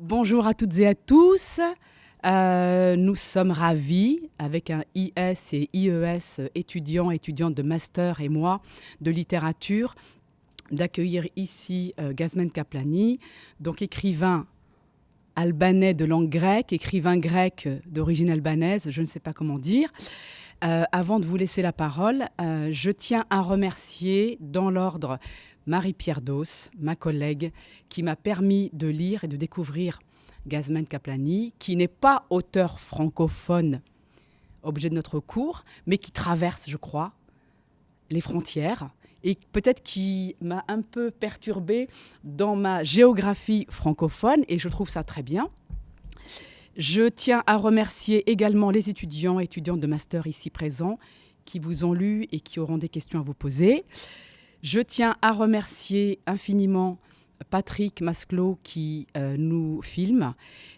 Bonjour à toutes et à tous. Nous sommes ravis, avec un IS et IES, étudiantes de master et moi, de littérature, d'accueillir ici Gazmen Kaplani, donc écrivain albanais de langue grecque, écrivain grec d'origine albanaise, je ne sais pas comment dire. Avant de vous laisser la parole, je tiens à remercier dans l'ordre Marie-Pierre Dos, ma collègue, qui m'a permis de lire et de découvrir Gazmen Kaplani, qui n'est pas auteur francophone, objet de notre cours, mais qui traverse, je crois, les frontières et peut-être qui m'a un peu perturbée dans ma géographie francophone, et je trouve ça très bien. Je tiens à remercier également les étudiants et étudiantes de master ici présents qui vous ont lu et qui auront des questions à vous poser. Je tiens à remercier infiniment Patrick Masclot qui nous filme,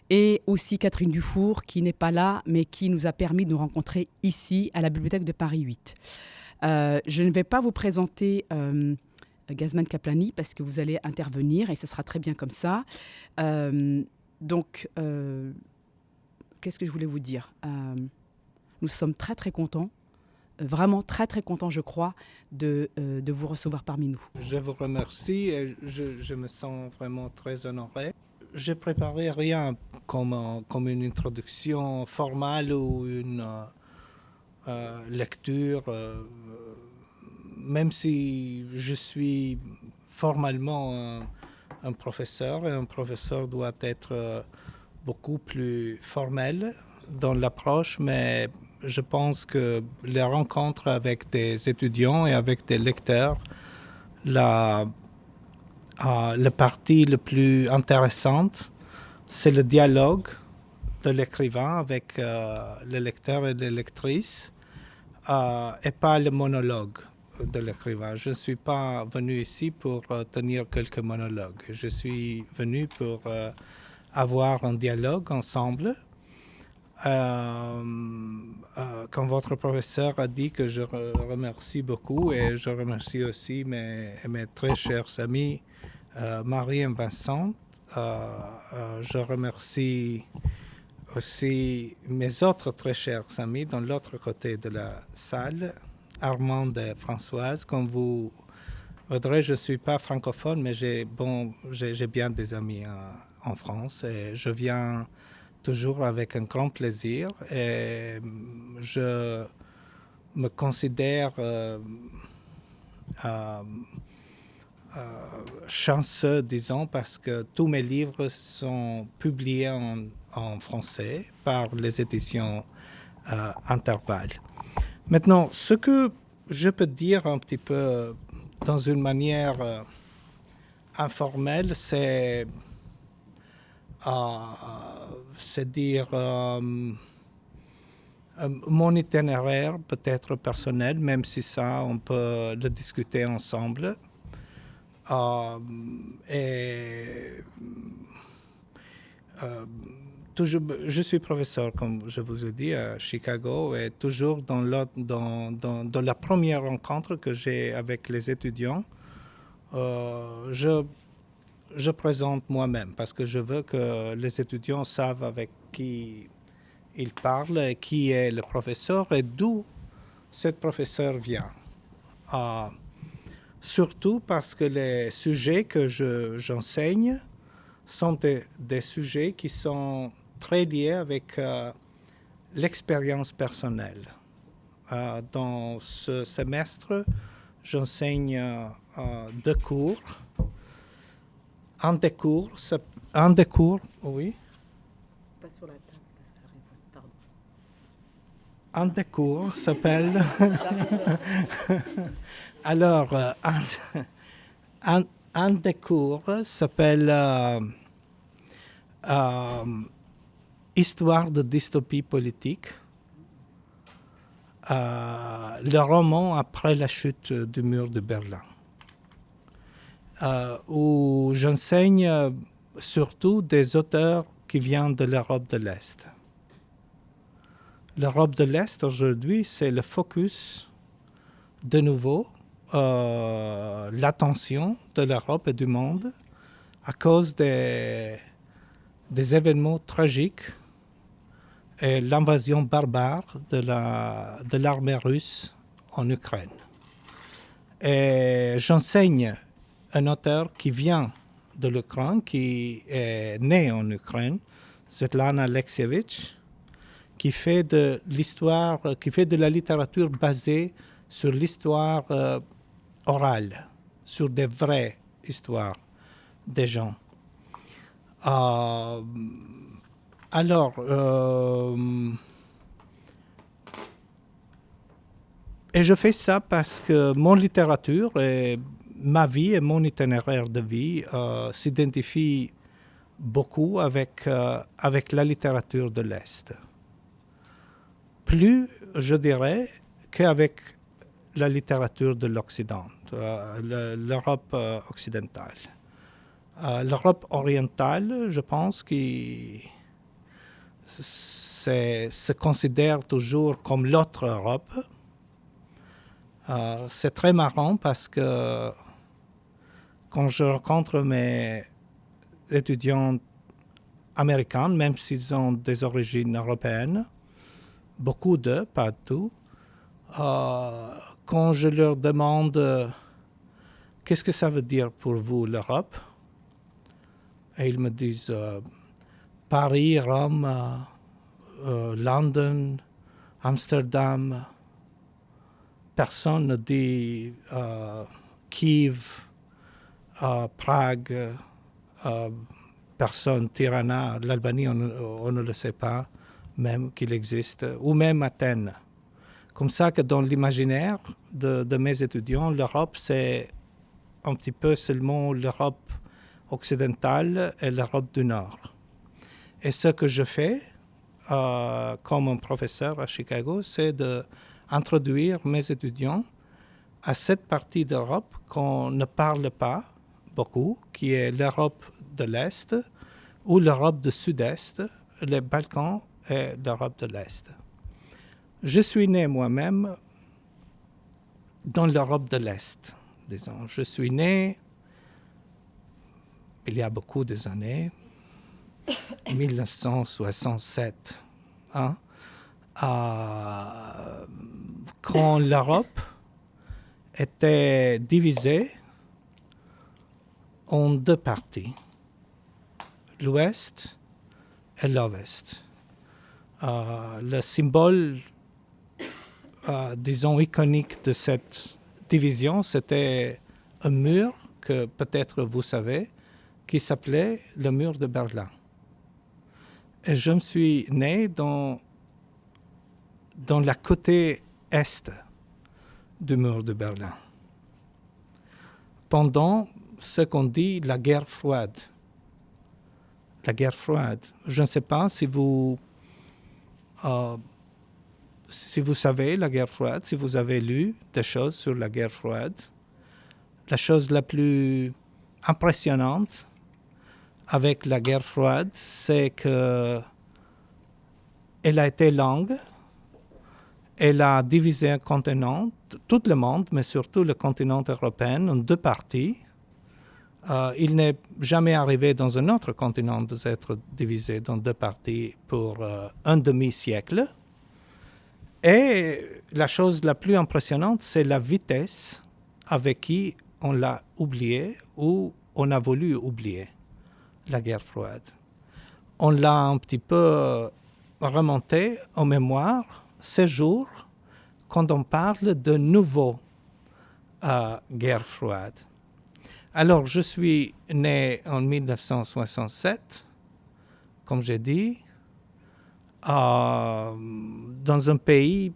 et aussi Catherine Dufour qui n'est pas là mais qui nous a permis de nous rencontrer ici à la bibliothèque de Paris 8. Je ne vais pas vous présenter Gazmen Kaplani parce que vous allez intervenir et ce sera très bien comme ça. Donc, qu'est-ce que je voulais vous dire ? Nous sommes très très contents, vraiment très très contents, je crois, de vous recevoir parmi nous. Je vous remercie et je me sens vraiment très honoré. Je n'ai préparé rien comme une introduction formale ou une lecture, même si je suis formellement un professeur, et un professeur doit être beaucoup plus formel dans l'approche, mais je pense que les rencontres avec des étudiants et avec des lecteurs, la partie la plus intéressante, c'est le dialogue de l'écrivain avec le lecteur et les lectrices, et pas le monologue de l'écrivain. Je ne suis pas venu ici pour tenir quelques monologues. Je suis venu pour avoir un dialogue ensemble. Comme votre professeur a dit, que je remercie beaucoup, et je remercie aussi mes très chers amis Marie et Vincent. Je remercie aussi mes autres très chers amis dans l'autre côté de la salle, Armand et Françoise. Comme vous voudrez, je ne suis pas francophone, mais j'ai bien des amis en France, et je viens toujours avec un grand plaisir, et je me considère chanceux, disons, parce que tous mes livres sont publiés en français par les éditions Intervalle. Maintenant, ce que je peux dire un petit peu dans une manière informelle, c'est dire mon itinéraire peut-être personnel, même si ça, on peut le discuter ensemble. Toujours, je suis professeur, comme je vous ai dit, à Chicago, et toujours dans la première rencontre que j'ai avec les étudiants, je présente moi-même, parce que je veux que les étudiants savent avec qui ils parlent, et qui est le professeur et d'où ce professeur vient. Surtout parce que les sujets que j'enseigne sont des sujets qui sont très liés avec l'expérience personnelle. Dans ce semestre, j'enseigne 2 cours. Un des cours, oui. Pas sur la table, ça résonne, pardon. Un des cours s'appelle... Alors, un des cours s'appelle Histoire de dystopie politique, le roman après la chute du mur de Berlin, où j'enseigne surtout des auteurs qui viennent de l'Europe de l'Est. L'Europe de l'Est, aujourd'hui, c'est le focus, de nouveau, l'attention de l'Europe et du monde à cause des des événements tragiques et l'invasion barbare de l'armée russe en Ukraine. Et j'enseigne un auteur qui vient de l'Ukraine, qui est né en Ukraine, Svetlana Alexievitch, qui fait de l'histoire, qui fait de la littérature basée sur l'histoire orale, sur des vraies histoires des gens. Et je fais ça parce que mon littérature et ma vie et mon itinéraire de vie s'identifient beaucoup avec la littérature de l'Est. Plus, je dirais, qu'avec la littérature de l'Occident, l'Europe occidentale. L'Europe orientale, je pense, qui se considère toujours comme l'autre Europe. C'est très marrant parce que quand je rencontre mes étudiants américains, même s'ils ont des origines européennes, beaucoup d'eux, pas tous, quand je leur demande qu'est-ce que ça veut dire pour vous l'Europe, et ils me disent Paris, Rome, London, Amsterdam. Personne ne dit Kiev, Prague, personne, Tirana, l'Albanie, on ne le sait pas même qu'il existe, ou même Athènes. Comme ça que dans l'imaginaire de mes étudiants, l'Europe, c'est un petit peu seulement l'Europe occidentale et l'Europe du Nord. Et ce que je fais comme un professeur à Chicago, c'est d'introduire mes étudiants à cette partie d'Europe qu'on ne parle pas beaucoup, qui est l'Europe de l'Est ou l'Europe du Sud-Est, les Balkans et l'Europe de l'Est. Je suis né moi-même dans l'Europe de l'Est, disons. Je suis né il y a beaucoup d'années, 1967, quand l'Europe était divisée en deux parties, l'Ouest et l'Ouest. Le symbole, disons, iconique de cette division, c'était un mur que peut-être vous savez, qui s'appelait le mur de Berlin. Et je me suis né dans la côté est du mur de Berlin, pendant ce qu'on dit la guerre froide. La guerre froide. Je ne sais pas si vous savez la guerre froide, si vous avez lu des choses sur la guerre froide. La chose la plus impressionnante avec la guerre froide, c'est qu'elle a été longue, elle a divisé un continent, tout le monde, mais surtout le continent européen, en deux parties. Il n'est jamais arrivé dans un autre continent d'être divisé dans deux parties pour un demi-siècle. Et la chose la plus impressionnante, c'est la vitesse avec qui on l'a oublié ou on a voulu oublier la guerre froide. On l'a un petit peu remonté en mémoire ces jours quand on parle de nouveau guerre froide. Alors, je suis né en 1967, comme j'ai dit, dans un pays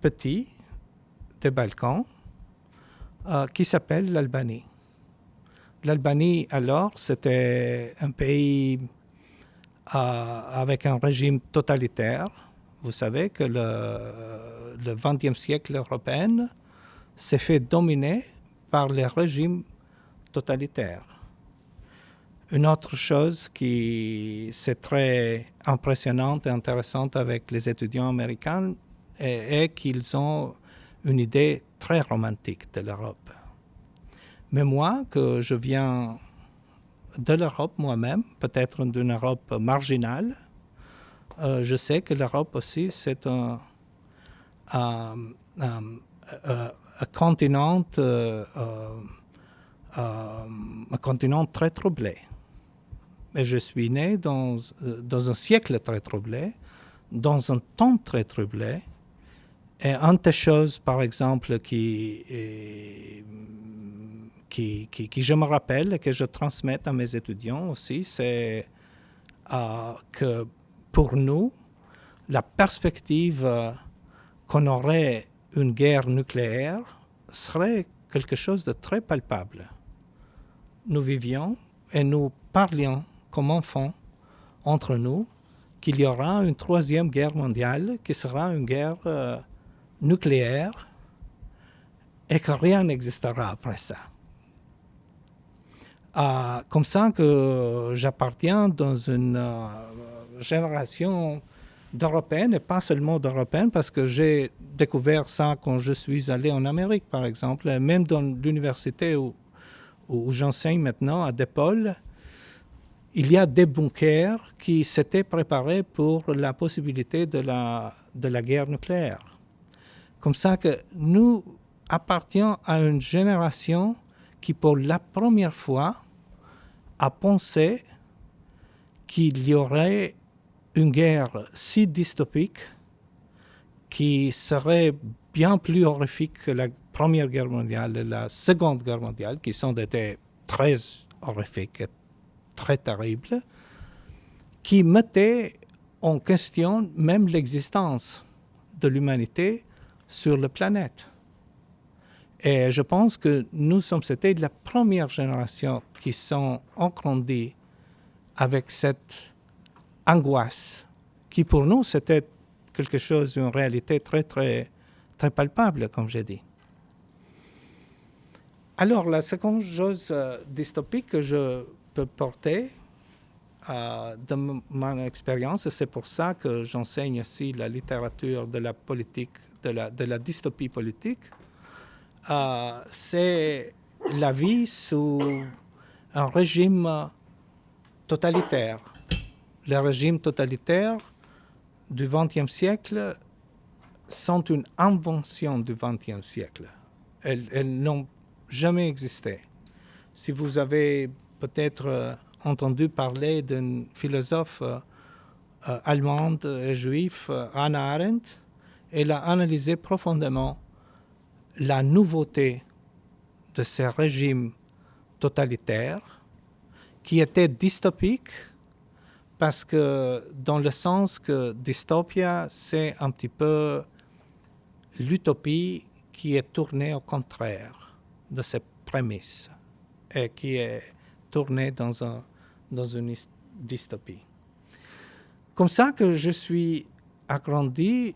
petit des Balkans qui s'appelle l'Albanie. L'Albanie, alors, c'était un pays avec un régime totalitaire. Vous savez que le XXe siècle européen s'est fait dominer par les régimes totalitaires. Une autre chose qui c'est très impressionnante et intéressante avec les étudiants américains est qu'ils ont une idée très romantique de l'Europe. Mais moi, que je viens de l'Europe moi-même, peut-être d'une Europe marginale. Je sais que l'Europe aussi, c'est un continent, un continent très troublé. Et je suis né dans un siècle très troublé, dans un temps très troublé. Et une des choses, par exemple, qui je me rappelle et que je transmets à mes étudiants aussi, c'est que pour nous, la perspective qu'on aurait une guerre nucléaire serait quelque chose de très palpable. Nous vivions et nous parlions comme enfants entre nous qu'il y aura une troisième guerre mondiale qui sera une guerre nucléaire et que rien n'existera après ça. Comme ça que j'appartiens dans une génération d'Européennes, et pas seulement d'Européennes, parce que j'ai découvert ça quand je suis allé en Amérique, par exemple, et même dans l'université où j'enseigne maintenant, à DePaul, il y a des bunkers qui s'étaient préparés pour la possibilité de la guerre nucléaire. Comme ça que nous appartenons à une génération qui, pour la première fois, a pensé qu'il y aurait une guerre si dystopique qui serait bien plus horrifique que la Première Guerre mondiale et la Seconde Guerre mondiale, qui sont été très horrifiques et très terribles, qui mettaient en question même l'existence de l'humanité sur la planète. Et je pense que c'était la première génération qui sont grandis avec cette angoisse, qui pour nous, c'était quelque chose, une réalité très, très, très palpable, comme j'ai dit. Alors, la seconde chose dystopique que je peux porter de mon expérience, et c'est pour ça que j'enseigne aussi la littérature de la politique, de la dystopie politique, c'est la vie sous un régime totalitaire. Les régimes totalitaires du XXe siècle sont une invention du XXe siècle. Elles n'ont jamais existé. Si vous avez peut-être entendu parler d'une philosophe allemande et juive, Hannah Arendt, elle a analysé profondément la nouveauté de ces régimes totalitaires qui étaient dystopiques parce que dans le sens que dystopia, c'est un petit peu l'utopie qui est tournée au contraire de ces prémices et qui est tournée dans une dystopie. Comme ça que je suis agrandi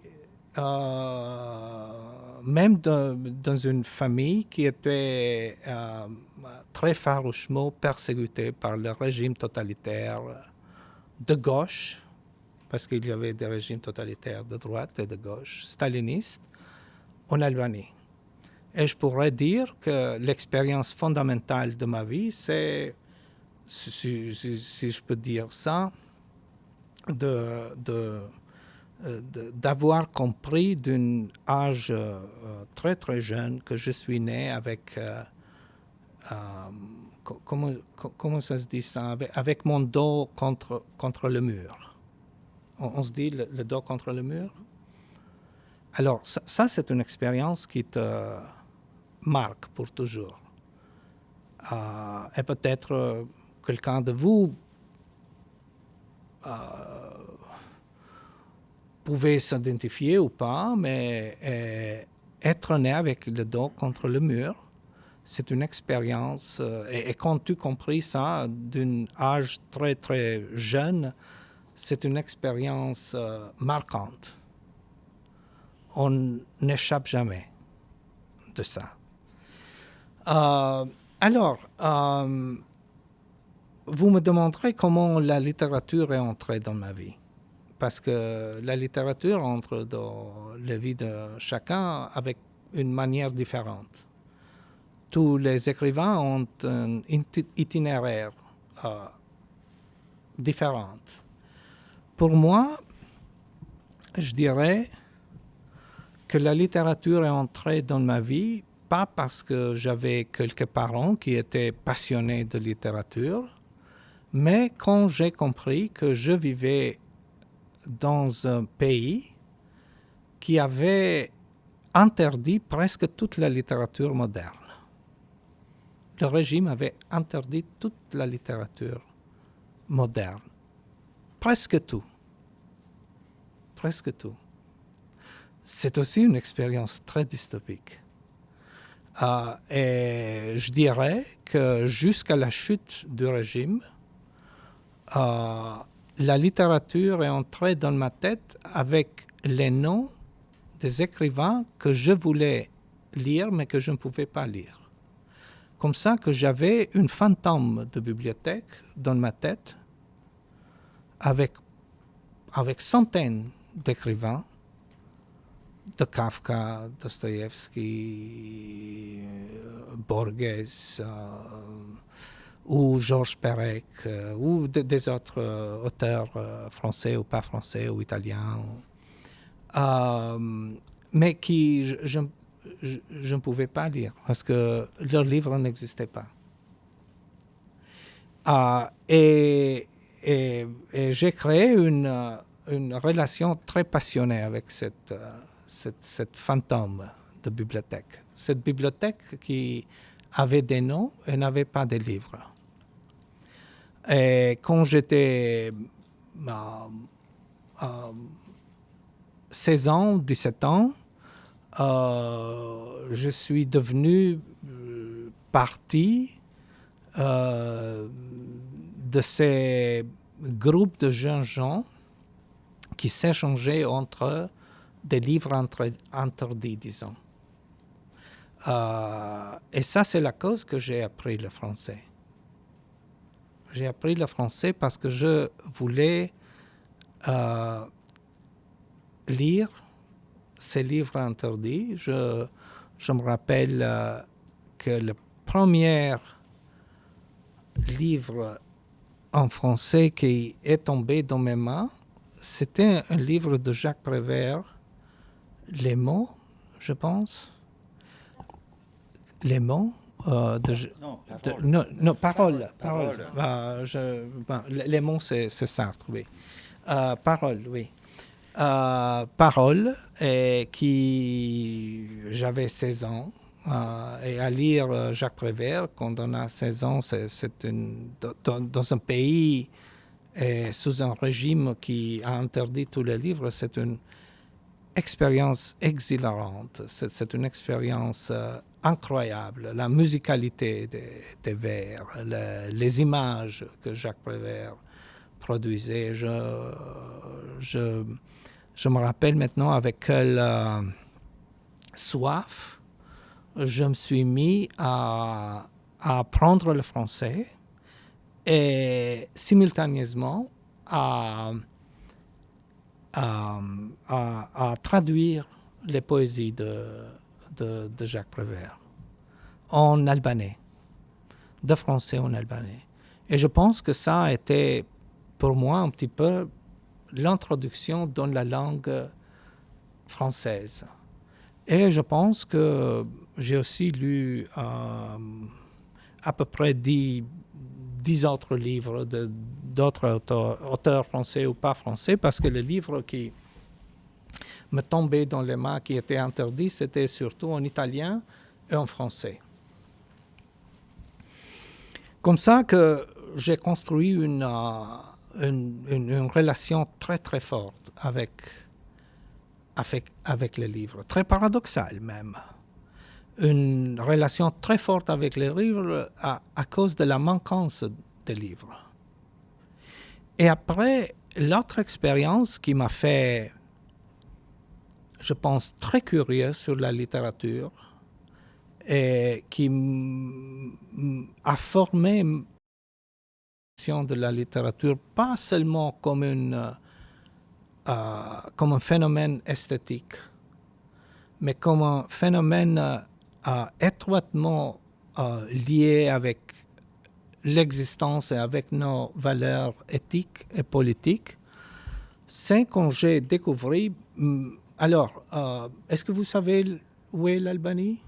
même dans une famille qui était très farouchement persécutée par le régime totalitaire de gauche, parce qu'il y avait des régimes totalitaires de droite et de gauche, stalinistes, en Albanie. Et je pourrais dire que l'expérience fondamentale de ma vie, c'est, si je peux dire ça, d'avoir compris d'un âge très très jeune que je suis né avec, comment ça se dit ça, avec mon dos contre le mur. On se dit le dos contre le mur. Alors ça c'est une expérience qui te marque pour toujours. Et peut-être quelqu'un de vous pouvez s'identifier ou pas, mais être né avec le dos contre le mur, c'est une expérience, et quand tu compris ça d'un âge très très jeune, c'est une expérience marquante. On n'échappe jamais de ça. Alors, vous me demanderez comment la littérature est entrée dans ma vie. Parce que la littérature entre dans la vie de chacun avec une manière différente. Tous les écrivains ont un itinéraire différentes. Pour moi, je dirais que la littérature est entrée dans ma vie, pas parce que j'avais quelques parents qui étaient passionnés de littérature, mais quand j'ai compris que je vivais dans un pays qui avait interdit presque toute la littérature moderne. Le régime avait interdit toute la littérature moderne. Presque tout. Presque tout. C'est aussi une expérience très dystopique. Et je dirais que jusqu'à la chute du régime, la littérature est entrée dans ma tête avec les noms des écrivains que je voulais lire mais que je ne pouvais pas lire. Comme ça que j'avais une fantôme de bibliothèque dans ma tête avec centaines d'écrivains, de Kafka, Dostoïevski, Borges, ou Georges Perec, ou des autres auteurs français ou pas français ou italiens, mais qui je ne pouvais pas lire parce que leurs livres n'existaient pas. Et j'ai créé une relation très passionnée avec cette fantôme de bibliothèque. Cette bibliothèque qui avait des noms et n'avait pas de livres. Et quand j'étais 16 ans, 17 ans, je suis devenu partie de ces groupes de jeunes gens qui s'échangeaient entre des livres interdits, disons. Et ça, c'est la cause que j'ai appris le français. J'ai appris le français parce que je voulais lire ces livres interdits. Je me rappelle que le premier livre en français qui est tombé dans mes mains, c'était un livre de Jacques Prévert, Les mots, je pense. Les mots Parole. Les mots, c'est Sartre, oui. Parole, oui. Parole, qui j'avais 16 ans. Et à lire Jacques Prévert, quand on a 16 ans, c'est dans un pays sous un régime qui a interdit tous les livres, c'est une expérience exhilarante, c'est une expérience incroyable. La musicalité des vers, les images que Jacques Prévert produisait. Je me rappelle maintenant avec quelle soif je me suis mis à apprendre le français et simultanément à traduire les poésies de Jacques Prévert en albanais, de français en albanais. Et je pense que ça a été pour moi un petit peu l'introduction dans la langue française. Et je pense que j'ai aussi lu à peu près 10 autres livres d'autres auteurs français ou pas français, parce que les livres qui me tombaient dans les mains, qui étaient interdits, c'était surtout en italien et en français. Comme ça que j'ai construit une relation très très forte avec les livres, très paradoxale même. Une relation très forte avec les livres à cause de la manquance des livres. Et après, l'autre expérience qui m'a fait, je pense, très curieux sur la littérature et qui a formé de la littérature, pas seulement comme un phénomène esthétique, mais comme un phénomène étroitement lié avec l'existence et avec nos valeurs éthiques et politiques. C'est quand j'ai découvert... Alors, est-ce que vous savez où est l'Albanie?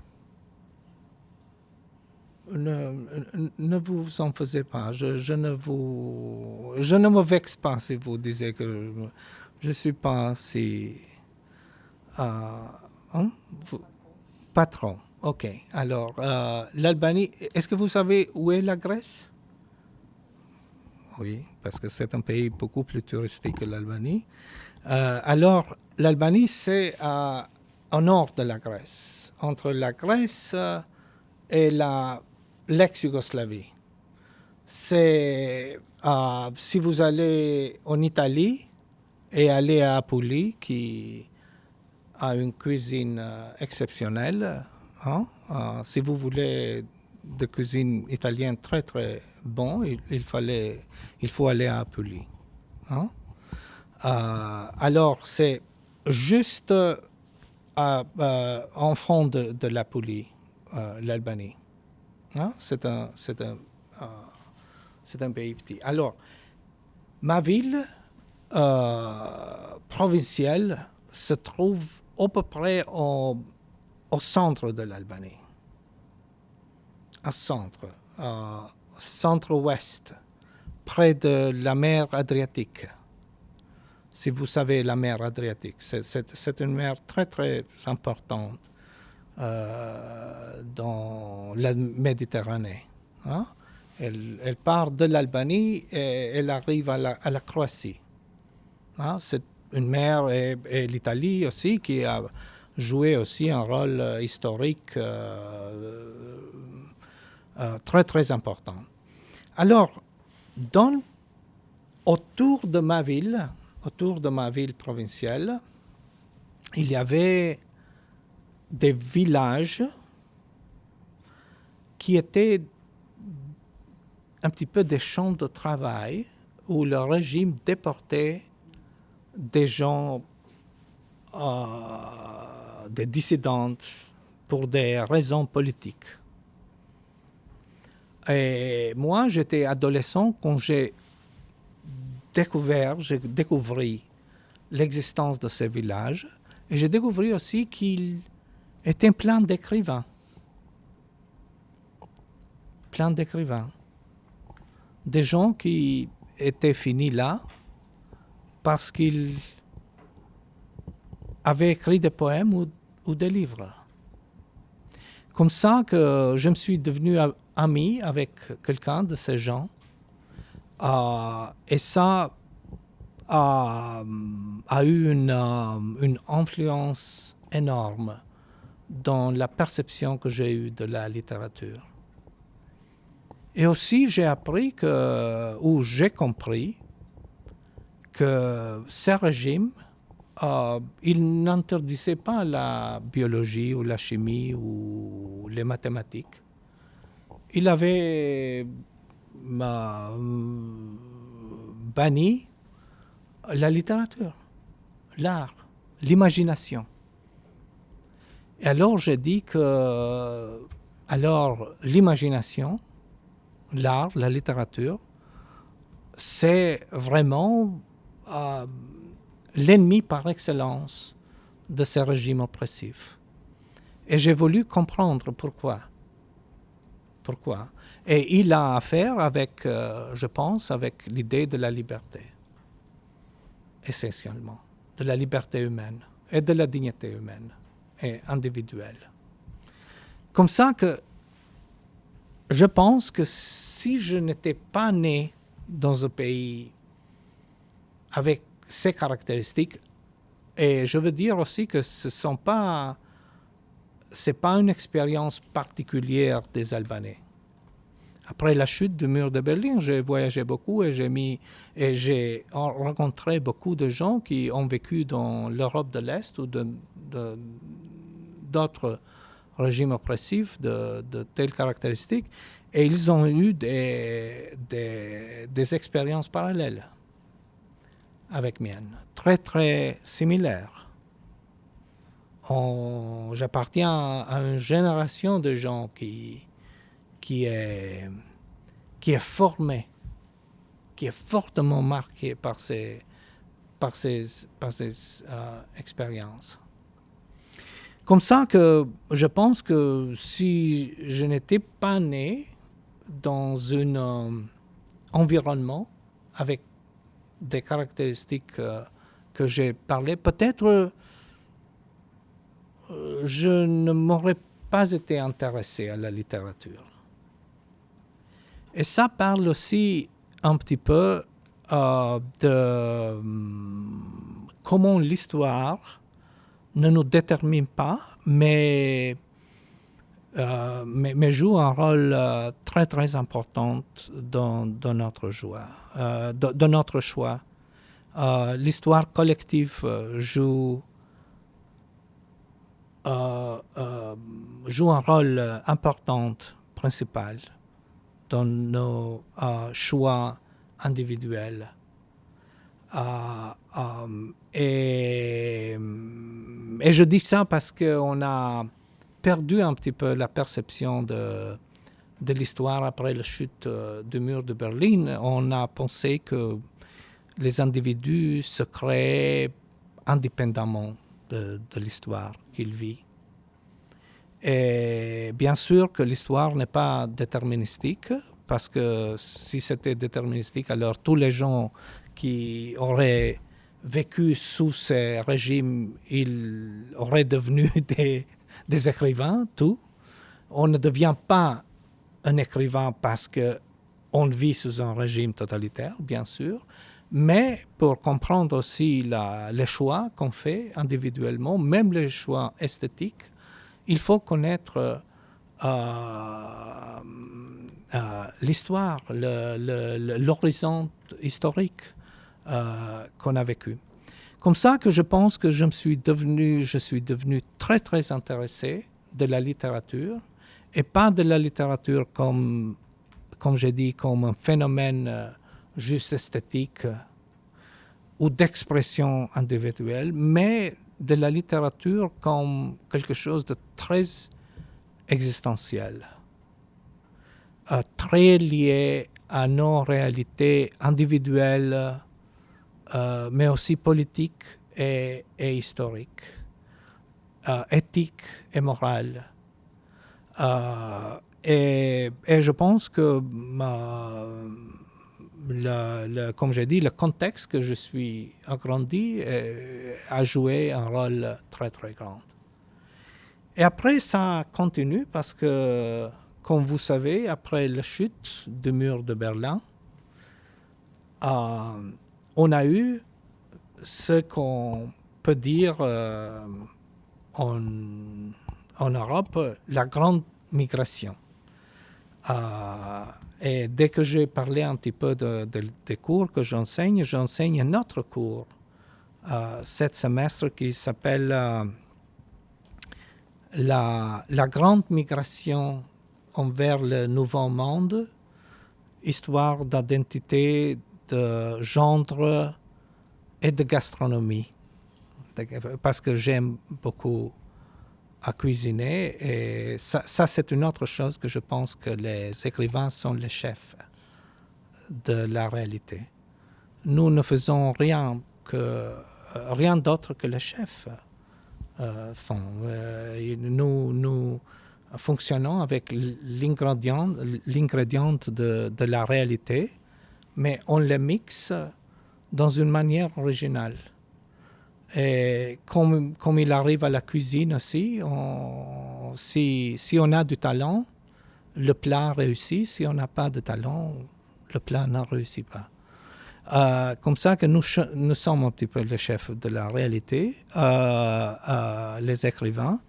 Ne vous en faites pas. Je ne me vexe pas si vous disiez que je ne suis pas si... Patron. OK. Alors, l'Albanie, est-ce que vous savez où est la Grèce? Oui, parce que c'est un pays beaucoup plus touristique que l'Albanie. Alors, l'Albanie, c'est au nord de la Grèce, entre la Grèce et l'ex-Yougoslavie. C'est, si vous allez en Italie et allez à Apulli, qui a une cuisine exceptionnelle, hein? Si vous voulez de cuisine italienne très très bon, il faut aller à Apulli. Hein? Alors c'est juste en fond de l'Apulli, l'Albanie. Hein? C'est un pays petit. Alors, ma ville provinciale se trouve à peu près au centre de l'Albanie. Au centre-ouest, près de la mer Adriatique. Si vous savez la mer Adriatique, c'est une mer très très importante dans la Méditerranée. Hein? Elle part de l'Albanie et elle arrive à la Croatie. Hein? C'est une mer et l'Italie aussi qui a joué aussi un rôle historique très très important. Alors, autour de ma ville provinciale, il y avait des villages qui étaient un petit peu des champs de travail où le régime déportait des gens, des dissidents pour des raisons politiques. Et moi, j'étais adolescent quand j'ai découvert l'existence de ces villages. Et j'ai découvert aussi qu'il était plein d'écrivains. Plein d'écrivains. Des gens qui étaient finis là parce qu'ils avaient écrit des poèmes ou des livres. Comme ça que je me suis devenu ami avec quelqu'un de ces gens. Et ça a eu une influence énorme dans la perception que j'ai eue de la littérature. Et aussi, j'ai compris que ces régimes, ils n'interdisaient pas la biologie ou la chimie ou les mathématiques. Ils avaient banni la littérature, l'art, l'imagination. Et alors j'ai dit que l'imagination, l'art, la littérature, c'est vraiment l'ennemi par excellence de ces régimes oppressifs. Et j'ai voulu comprendre pourquoi. Et il a affaire avec, je pense, avec l'idée de la liberté, essentiellement, de la liberté humaine et de la dignité humaine et individuelle. Comme ça que je pense que si je n'étais pas né dans un pays avec ces caractéristiques, et je veux dire aussi que c'est pas une expérience particulière des Albanais. Après la chute du mur de Berlin, j'ai voyagé beaucoup et j'ai rencontré beaucoup de gens qui ont vécu dans l'Europe de l'Est ou d'autres régimes oppressifs de telles caractéristiques, et ils ont eu des expériences parallèles avec mienne, très très similaires. J'appartiens à une génération de gens qui qui est formé, qui est fortement marqué par ces expériences. Comme ça que je pense que si je n'étais pas né dans un environnement avec des caractéristiques que j'ai parlé, peut-être je ne m'aurais pas été intéressé à la littérature. Et ça parle aussi un petit peu de comment l'histoire ne nous détermine pas, mais joue un rôle très très important dans notre choix. L'histoire collective joue un rôle important, principal, dans nos choix individuels. Et je dis ça parce qu'on a perdu un petit peu la perception de l'histoire après la chute du mur de Berlin. On a pensé que les individus se créent indépendamment de l'histoire qu'ils vivent. Et bien sûr que l'histoire n'est pas déterministique, parce que si c'était déterministique, alors tous les gens qui auraient vécu sous ces régimes, ils auraient devenu des écrivains, tout. On ne devient pas un écrivain parce qu'on vit sous un régime totalitaire, bien sûr, mais pour comprendre aussi les choix qu'on fait individuellement, même les choix esthétiques, il faut connaître l'histoire, l'horizon historique qu'on a vécu. Comme ça que je pense que je suis devenu très très intéressé de la littérature, et pas de la littérature comme j'ai dit, comme un phénomène juste esthétique ou d'expression individuelle, mais de la littérature comme quelque chose de très existentiel, très lié à nos réalités individuelles, mais aussi politiques et historiques, éthiques et morales. Et je pense que, comme j'ai dit, le contexte que je suis agrandi a joué un rôle très très grand. Et après, ça continue parce que, comme vous savez, après la chute du mur de Berlin, on a eu ce qu'on peut dire en Europe, la grande migration. Et dès que j'ai parlé un petit peu des cours que j'enseigne un autre cours cet semestre qui s'appelle la grande migration envers le nouveau monde, histoire d'identité, de genre et de gastronomie. Parce que j'aime beaucoup à cuisiner, et ça c'est une autre chose que je pense que les écrivains sont les chefs de la réalité. Nous ne faisons rien d'autre que les chefs font. Nous fonctionnons avec l'ingrédient de la réalité, mais on les mixe dans une manière originale. Et comme il arrive à la cuisine aussi, si on a du talent, le plat réussit. Si on n'a pas de talent, le plat ne réussit pas. Comme ça que nous sommes un petit peu les chefs de la réalité, les écrivains.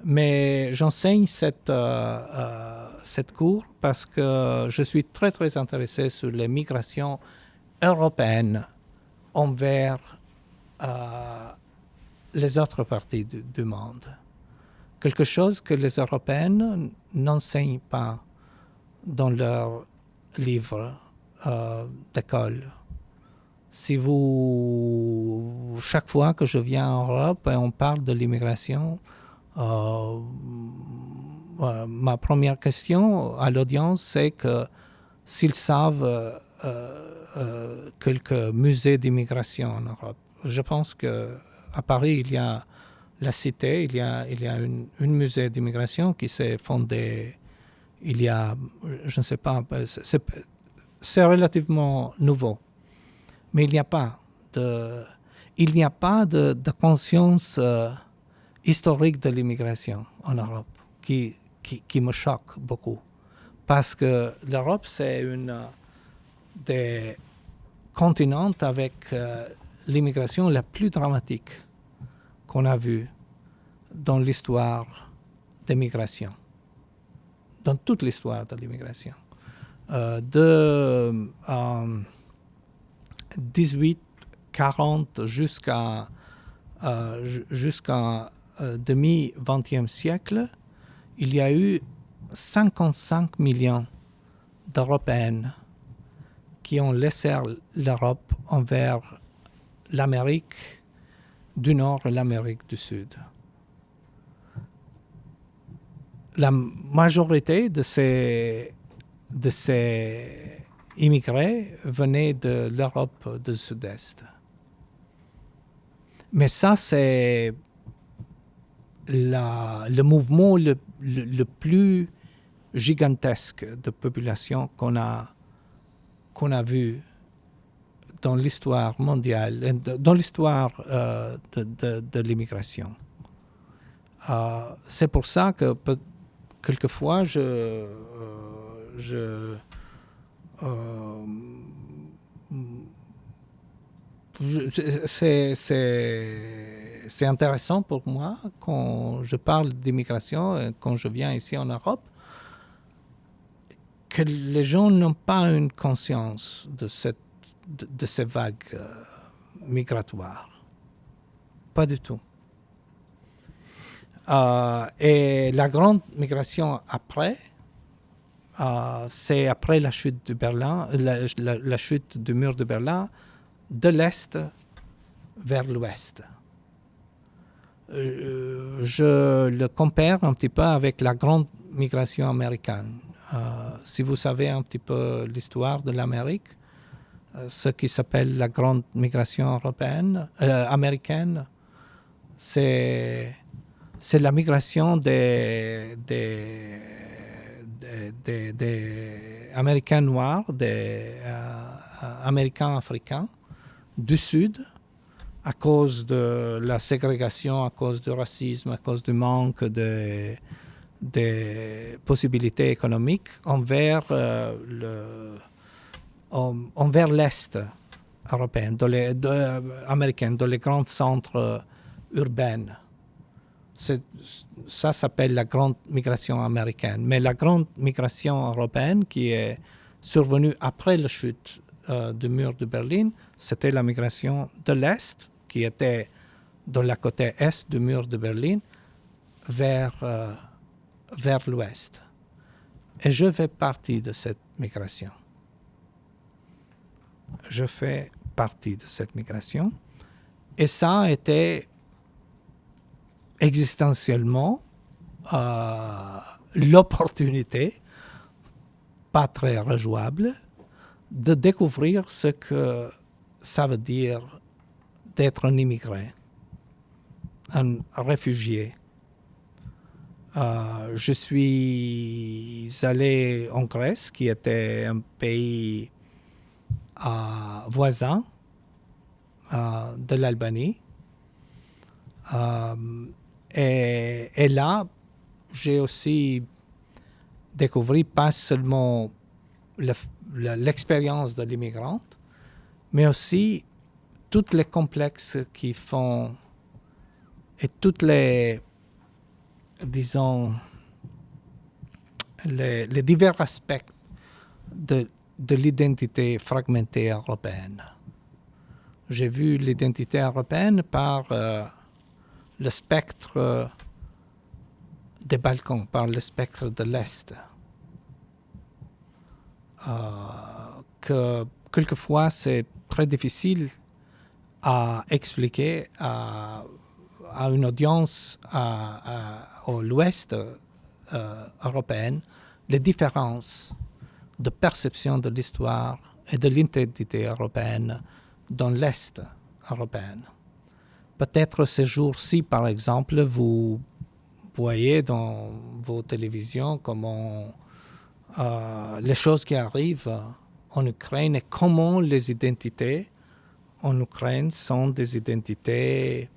Mais j'enseigne cette cours parce que je suis très très intéressé sur les migrations européennes envers les autres parties du monde. Quelque chose que les Européens n'enseignent pas dans leurs livres d'école. Chaque fois que je viens en Europe et on parle de l'immigration, ma première question à l'audience, c'est que s'ils savent quelques musées d'immigration en Europe. Je pense qu'à Paris, il y a la Cité, il y a une musée d'immigration qui s'est fondée il y a, je ne sais pas, c'est relativement nouveau. Mais il n'y a pas de conscience historique de l'immigration en Europe qui me choque beaucoup. Parce que l'Europe, c'est une des continents avec l'immigration la plus dramatique qu'on a vue dans l'histoire des migrations, dans toute l'histoire de l'immigration. De 1840 jusqu'à demi-20e siècle, il y a eu 55 millions d'Européennes qui ont laissé l'Europe envers l'Amérique du Nord et l'Amérique du Sud. La majorité de ces immigrés venaient de l'Europe du Sud-Est. Mais ça, c'est le mouvement le plus gigantesque de population qu'on a vu dans l'histoire mondiale, dans l'histoire de l'immigration. C'est pour ça que quelquefois c'est intéressant pour moi quand je parle d'immigration et quand je viens ici en Europe, que les gens n'ont pas une conscience de ces vagues migratoires. Pas du tout. Et la grande migration après, c'est après la chute de Berlin, la chute du mur de Berlin, de l'Est vers l'Ouest. Je le compare un petit peu avec la grande migration américaine. Si vous savez un petit peu l'histoire de l'Amérique, ce qui s'appelle la grande migration américaine, c'est la migration des Américains noirs, des Américains africains du Sud, à cause de la ségrégation, à cause du racisme, à cause du manque des possibilités économiques envers l'Est européen, américain, dans les grands centres urbains. Ça s'appelle la grande migration américaine. Mais la grande migration européenne qui est survenue après la chute du mur de Berlin, c'était la migration de l'Est, qui était dans la côté Est du mur de Berlin, vers l'Ouest. Et je fais partie de cette migration. Je fais partie de cette migration. Et ça a été existentiellement l'opportunité, pas très rejouable, de découvrir ce que ça veut dire d'être un immigré, un réfugié. Je suis allé en Grèce, qui était un pays voisin de l'Albanie. Et là, j'ai aussi découvert pas seulement l'expérience de l'immigrante, mais aussi tous les complexes qui font et toutes les, disons, les divers aspects de l'identité fragmentée européenne. J'ai vu l'identité européenne par le spectre des Balkans, par le spectre de l'Est. Que quelquefois c'est très difficile à expliquer à une audience à l'Ouest européenne les différences de perception de l'histoire et de l'identité européenne dans l'Est européen. Peut-être ces jours-ci, par exemple, vous voyez dans vos télévisions comment les choses qui arrivent en Ukraine et comment les identités en Ukraine sont des identités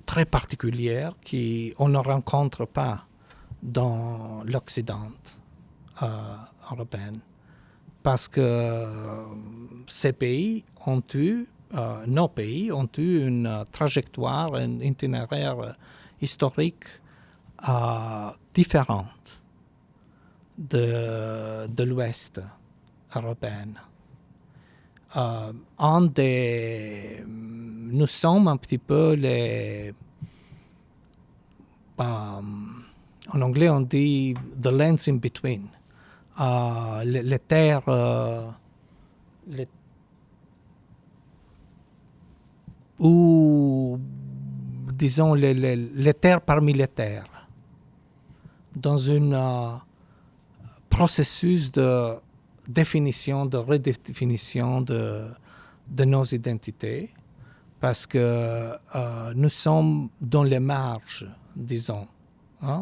très particulières qu'on ne rencontre pas dans l'Occident européen. Parce que ces pays ont eu, nos pays ont eu une trajectoire, un itinéraire historique différente de l'Ouest européen. Nous sommes un petit peu en anglais on dit the lands in between, les terres ou disons les terres parmi les terres, dans un processus de définition, de redéfinition de nos identités, parce que nous sommes dans les marges, disons,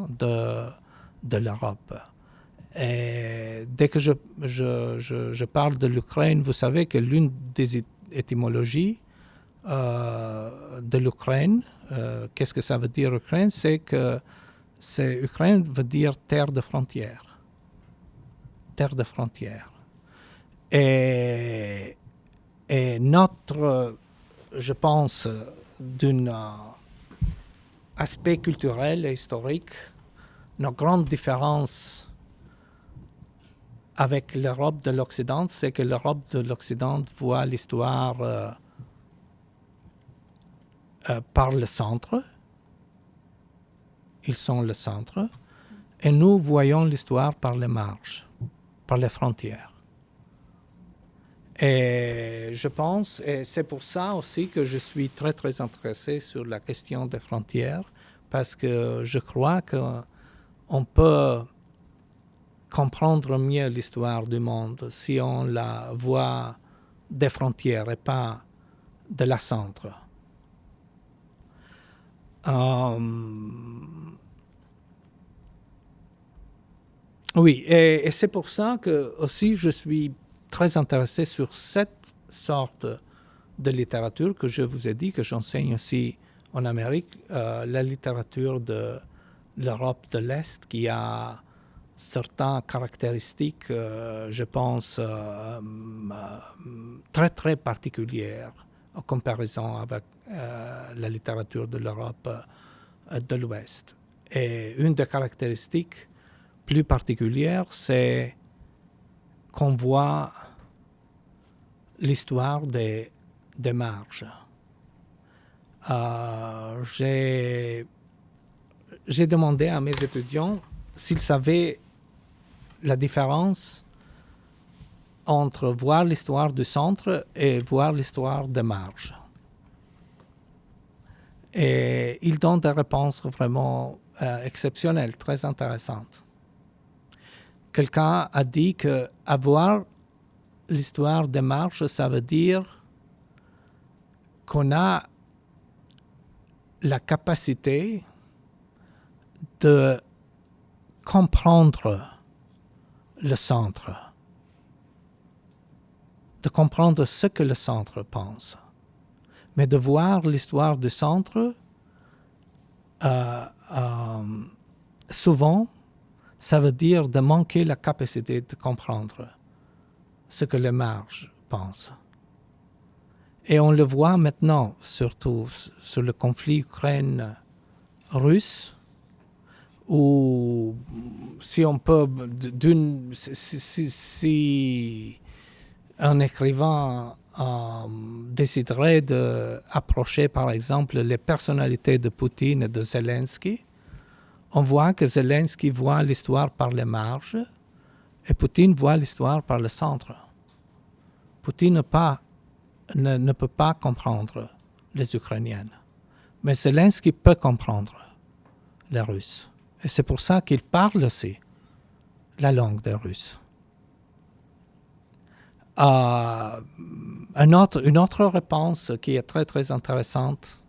de l'Europe. Et dès que je parle de l'Ukraine, vous savez que l'une des étymologies de l'Ukraine, qu'est-ce que ça veut dire Ukraine? C'est que Ukraine veut dire terre de frontière. Terre de frontière. Et notre, je pense, d'un aspect culturel et historique, notre grande différence avec l'Europe de l'Occident, c'est que l'Europe de l'Occident voit l'histoire par le centre. Ils sont le centre. Et nous voyons l'histoire par les marges, par les frontières. Et je pense, et c'est pour ça aussi que je suis très, très intéressé sur la question des frontières, parce que je crois qu'on peut comprendre mieux l'histoire du monde si on la voit des frontières et pas de la centre. Oui, et c'est pour ça que aussi je suis très intéressé sur cette sorte de littérature que je vous ai dit, que j'enseigne aussi en Amérique, la littérature de l'Europe de l'Est, qui a certaines caractéristiques, je pense, très très particulières en comparaison avec la littérature de l'Europe de l'Ouest. Et une des caractéristiques plus particulières, c'est qu'on voit l'histoire des marges. J'ai demandé à mes étudiants s'ils savaient la différence entre voir l'histoire du centre et voir l'histoire des marges. Et ils donnent des réponses vraiment exceptionnelles, très intéressantes. Quelqu'un a dit qu'avoir l'histoire des marges, ça veut dire qu'on a la capacité de comprendre le centre, de comprendre ce que le centre pense. Mais de voir l'histoire du centre, souvent, ça veut dire de manquer la capacité de comprendre ce que les marges pensent. Et on le voit maintenant, surtout sur le conflit Ukraine-Russe, où si on peut, si un écrivain déciderait d'approcher, par exemple, les personnalités de Poutine et de Zelensky, on voit que Zelensky voit l'histoire par les marges et Poutine voit l'histoire par le centre. Poutine ne peut pas comprendre les Ukrainiens, mais Zelensky peut comprendre les Russes. Et c'est pour ça qu'il parle aussi la langue des Russes. Une autre réponse qui est très, très intéressante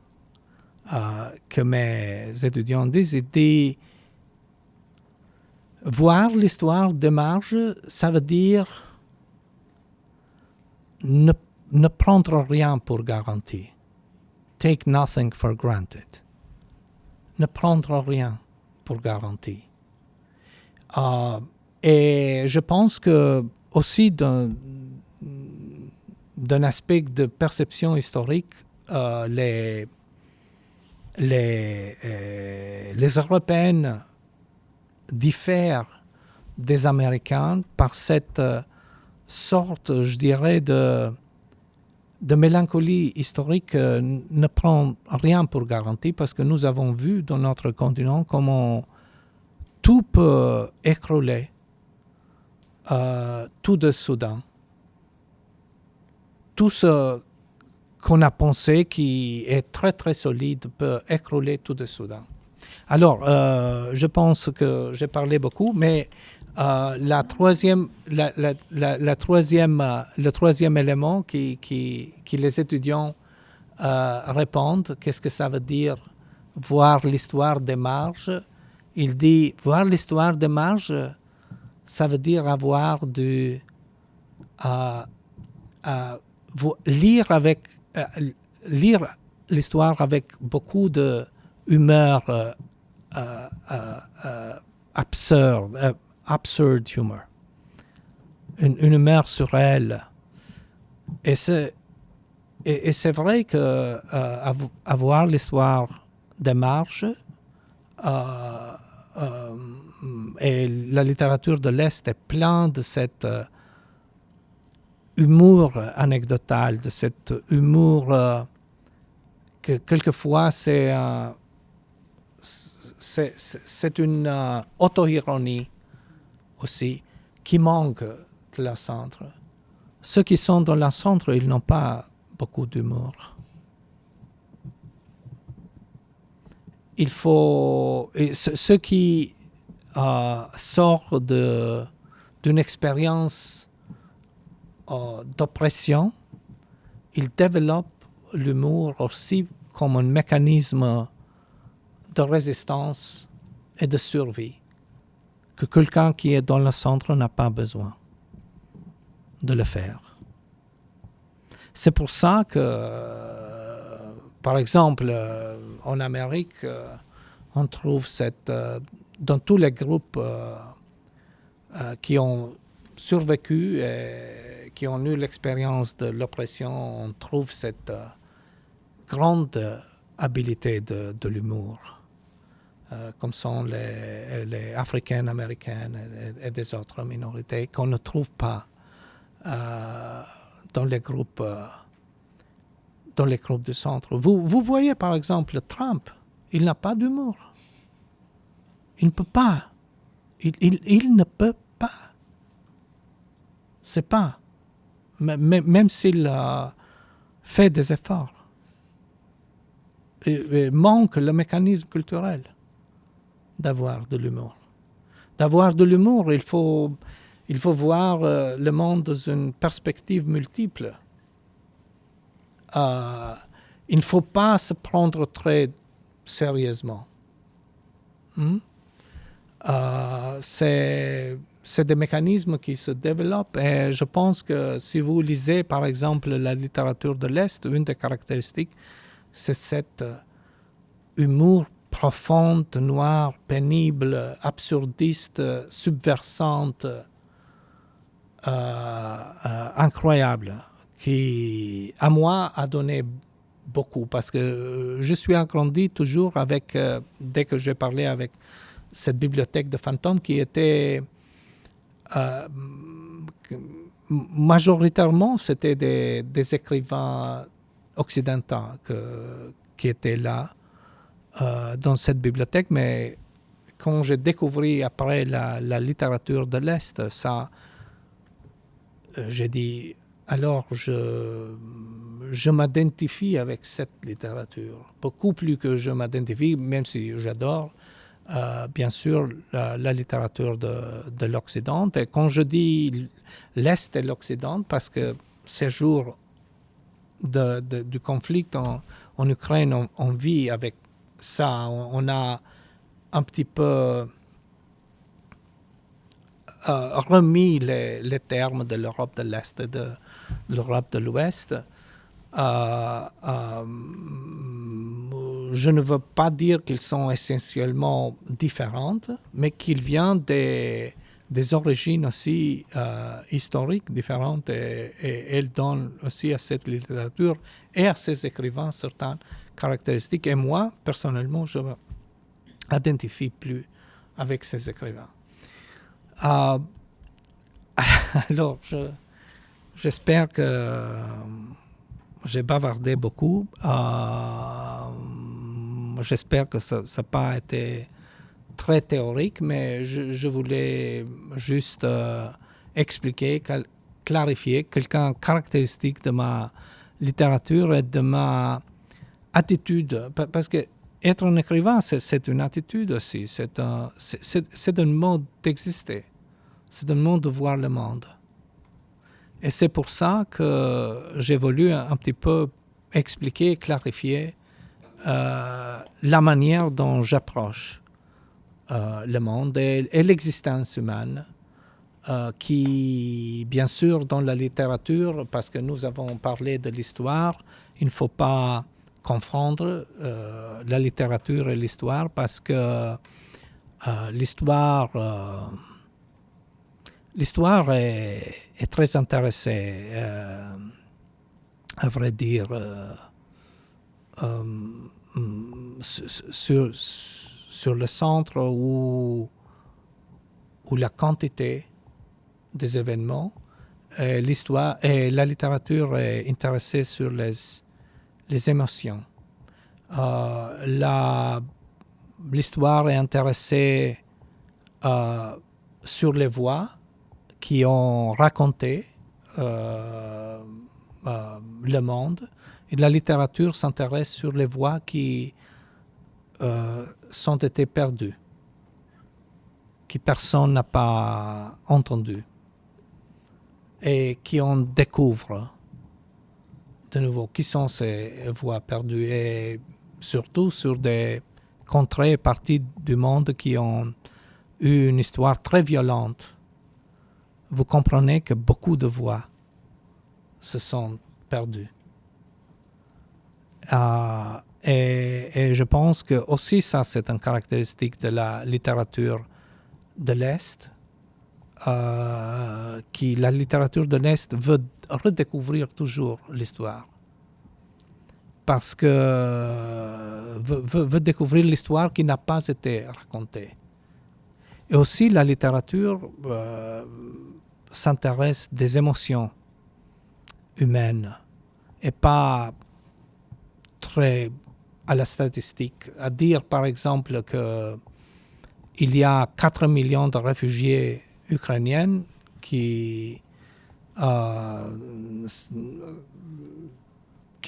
que mes étudiants disent, ils disent voir l'histoire des marges, ça veut dire ne prendre rien pour garanti. Take nothing for granted. Ne prendre rien pour garanti. Et je pense que aussi d'un aspect de perception historique, les Européennes diffèrent des Américains par cette sorte, je dirais, de mélancolie historique. Ne prend rien pour garanti, parce que nous avons vu dans notre continent comment tout peut écrouler tout de soudain. Tout ce qu'on a pensé qui est très très solide peut écrouler tout de soudain. Alors, je pense que j'ai parlé beaucoup, mais le troisième élément qui les étudiants répondent, qu'est-ce que ça veut dire voir l'histoire des marges? Il dit, voir l'histoire des marges, ça veut dire avoir lire l'histoire avec beaucoup de humeur absurd humor, une humeur surréelle. Et c'est vrai que avoir l'histoire des marges et la littérature de l'Est est pleine de cet humour anecdotal, de cet humour que quelquefois c'est une auto-ironie aussi qui manque de la centre. Ceux qui sont dans la centre, ils n'ont pas beaucoup d'humour. Il faut... Ceux qui sortent d'une expérience d'oppression, ils développent l'humour aussi comme un mécanisme de résistance et de survie, que quelqu'un qui est dans le centre n'a pas besoin de le faire. C'est pour ça que, par exemple, en Amérique, on trouve dans tous les groupes qui ont survécu et qui ont eu l'expérience de l'oppression, on trouve cette grande habileté de l'humour, comme sont les Africaines, Américaines et des autres minorités qu'on ne trouve pas dans les groupes du centre. Vous voyez par exemple Trump, il n'a pas d'humour. Il ne peut pas. Il ne peut pas. C'est pas. Même s'il fait des efforts. Il manque le mécanisme culturel d'avoir de l'humour. D'avoir de l'humour, il faut voir le monde dans une perspective multiple. Il ne faut pas se prendre très sérieusement. C'est des mécanismes qui se développent, et je pense que si vous lisez par exemple la littérature de l'Est, une des caractéristiques, c'est cet humour profond, noir, pénible, absurdiste, subversante, incroyable, qui à moi a donné beaucoup, parce que je suis agrandi toujours avec, dès que j'ai parlé avec cette bibliothèque de fantômes qui était majoritairement c'était des écrivains occidentaux qui étaient là dans cette bibliothèque, mais quand j'ai découvert après la littérature de l'Est, ça, j'ai dit, alors je m'identifie avec cette littérature, beaucoup plus que je m'identifie, même si j'adore bien sûr, la littérature de l'Occident. Et quand je dis l'Est et l'Occident, parce que ces jours du conflit en Ukraine, on vit avec ça. On a un petit peu remis les termes de l'Europe de l'Est et de l'Europe de l'Ouest. Je ne veux pas dire qu'ils sont essentiellement différentes, mais qu'ils viennent des origines aussi historiques différentes et elles donnent aussi à cette littérature et à ces écrivains certaines caractéristiques. Et moi, personnellement, je m'identifie plus avec ces écrivains. Alors, j'espère que j'ai bavardé beaucoup. J'espère que ça n'a pas été très théorique, mais je voulais juste expliquer, clarifier quelques caractéristiques de ma littérature et de ma attitude. Parce que être un écrivain, c'est une attitude aussi. C'est un mode d'exister. C'est un mode de voir le monde. Et c'est pour ça que j'ai voulu un petit peu expliquer, clarifier la manière dont j'approche le monde et l'existence humaine, qui, bien sûr, dans la littérature, parce que nous avons parlé de l'histoire, il ne faut pas confondre la littérature et l'histoire, parce que l'histoire est très intéressée, à vrai dire, sur le centre où la quantité des événements, l'histoire et la littérature est intéressée sur les émotions. L'histoire est intéressée sur les voix qui ont raconté le monde, et la littérature s'intéresse sur les voix qui sont été perdues, que personne n'a pas entendues, et qui on découvre de nouveau qui sont ces voix perdues, et surtout sur des contrées et parties du monde qui ont eu une histoire très violente. Vous comprenez que beaucoup de voix se sont perdues. Et je pense que aussi ça, c'est une caractéristique de la littérature de l'Est, qui la littérature de l'Est veut redécouvrir toujours l'histoire. Parce que veut découvrir l'histoire qui n'a pas été racontée. Et aussi la littérature s'intéresse des émotions humaines et pas très à la statistique. À dire par exemple qu'il y a 4 millions de réfugiés ukrainiens qui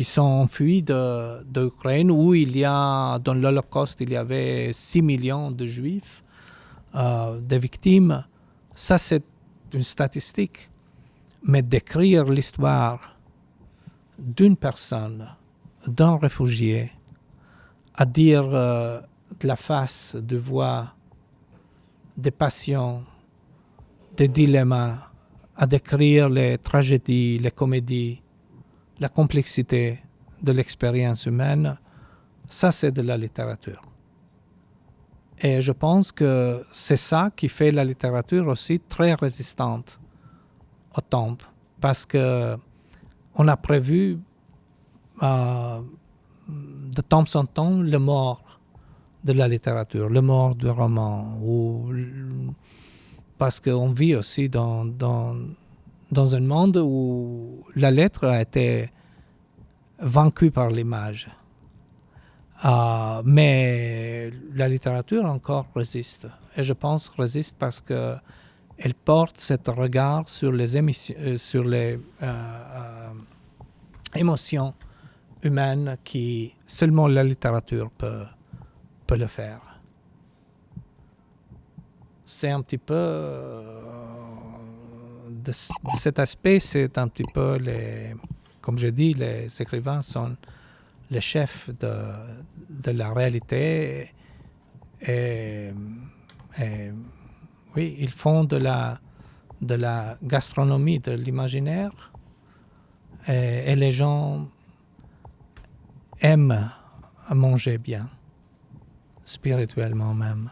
sont enfuis d'Ukraine, où il y a, dans l'Holocauste, il y avait 6 millions de Juifs, des victimes. Ça, c'est une statistique. Mais d'écrire l'histoire d'une personne, d'un réfugié, à dire de la face, de voix, des passions, des dilemmas, à décrire les tragédies, les comédies, la complexité de l'expérience humaine, ça c'est de la littérature. Et je pense que c'est ça qui fait la littérature aussi très résistante au temps, parce que on a prévu de temps en temps le mort de la littérature, le mort du roman, parce qu'on vit aussi dans un monde où la lettre a été vaincue par l'image. Mais la littérature encore résiste. Et je pense résiste parce qu'elle porte ce regard sur les émotions humaines qui seulement la littérature peut le faire. c'est un petit peu, de cet aspect, c'est un petit peu, comme je dis, les écrivains sont les chefs de la réalité et oui, ils font de la gastronomie, de l'imaginaire et les gens aiment manger bien, spirituellement même.